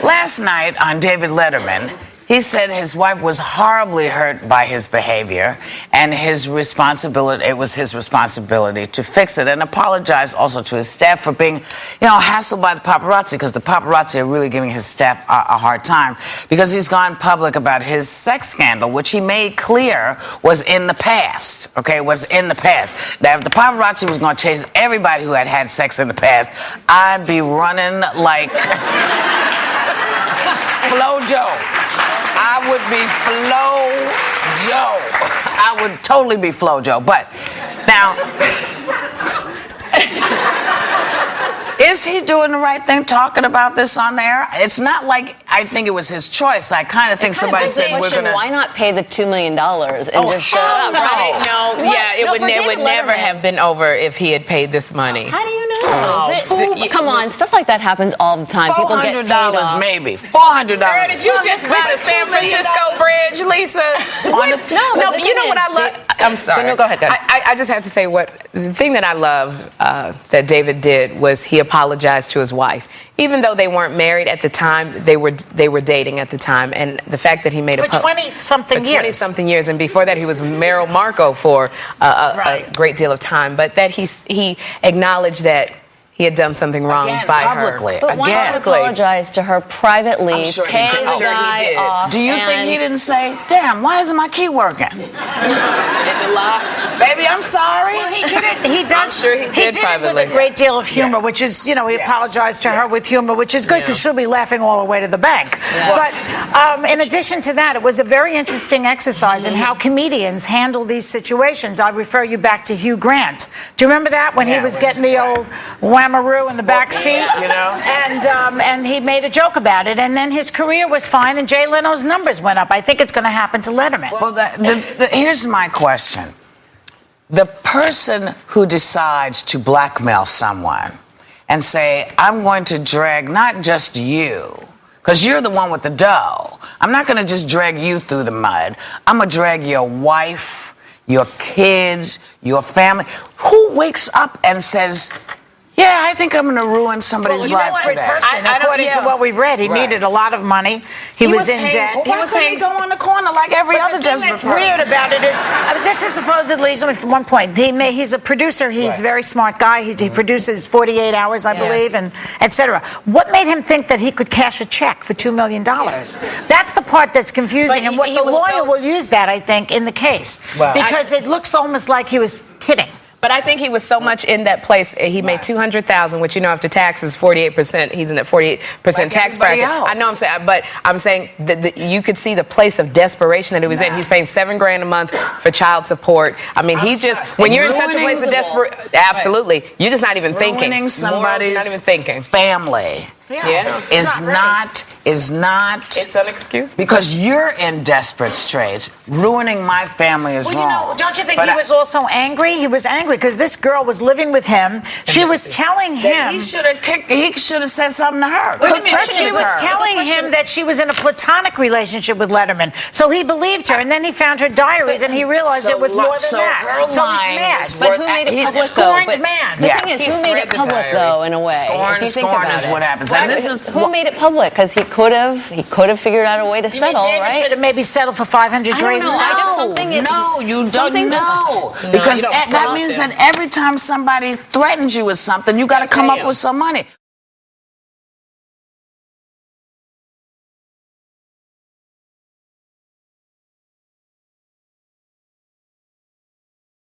last night on David Letterman, he said his wife was horribly hurt by his behavior, and it was his responsibility to fix it, and apologized also to his staff for being, hassled by the paparazzi, because the paparazzi are really giving his staff a hard time, because he's gone public about his sex scandal, which he made clear was in the past, was in the past. Now, if the paparazzi was going to chase everybody who had sex in the past, I'd be running like Flo-Jo. I would be Flo-Jo. I would totally be Flo-Jo. But now, is he doing the right thing talking about this on there? It's not like I think it was his choice. I kind of think somebody said we're going to... Why not pay the $2 million and just shut up? Right? It would never have been over if he had paid this money. How do you know? Come on, stuff like that happens all the time. People get paid off. Maybe. $400. Girl, did you just buy the San Francisco Bridge, Lisa? No, but you know what I love? I'm sorry. No, go ahead. I just have to say the thing that I love that David did was he apologized to his wife. Even though they weren't married at the time, they were dating at the time, and the fact that he made for 20-something years. 20-something years, and before that he was Meryl Marco for a great deal of time, but that he acknowledged that he had done something wrong by publicly. her. But why not apologize to her privately? I'm sure pay the guy off. Do you think he didn't say, "Damn, why isn't my key working?" Baby, I'm sorry. Well, he did it. He does. I'm sure he did privately. It with a great deal of humor, which is, he apologized to her with humor, which is good because she'll be laughing all the way to the bank. Yeah. But in addition to that, it was a very interesting exercise in how comedians handle these situations. I refer you back to Hugh Grant. Do you remember that when he was getting the old whammaroo in the back seat? And he made a joke about it, and then his career was fine, and Jay Leno's numbers went up. I think it's going to happen to Letterman. Well, here's my question. The person who decides to blackmail someone and say, I'm going to drag not just you, because you're the one with the dough. I'm not going to just drag you through the mud. I'm going to drag your wife, your kids, your family. Who wakes up and says, yeah, I think I'm going to ruin somebody's life today? According to what we've read, he needed a lot of money. He was in debt. Why couldn't he go on the corner like every other desperate person? What's weird about it is, this is supposedly, from one point, he's a producer. He's a very smart guy. He produces 48 Hours, I believe, and et cetera. What made him think that he could cash a check for $2 million? That's the part that's confusing. And what the lawyer will use that, I think, in the case. Because it looks almost like he was kidding. But I think he was so much in that place. He made $200,000, which after taxes, 48%. He's in that 48% tax bracket. I know. I'm saying that you could see the place of desperation that he was in. He's paying $7,000 a month for child support. I mean, when you're in such a place of desperation, absolutely, you're just not even thinking. Ruining somebody's not even thinking. family. Is not. It's unexcusable. Because you're in desperate straits. Ruining my family is wrong. Don't you think he was also angry? He was angry because this girl was living with him. She was telling him he should have said something to her. She was telling him that she was in a platonic relationship with Letterman. So he believed her, and then he found her diaries, and he realized it was more than that. So he's mad. But who made it public, though? Man. The thing is, who made it public, though, in a way? Scorn is what happens. Who made it public? Because he could have figured out a way to settle, David should have maybe settled for $500,000. No, you don't know. Because that means that every time somebody threatens you with something, you got to come up with some money.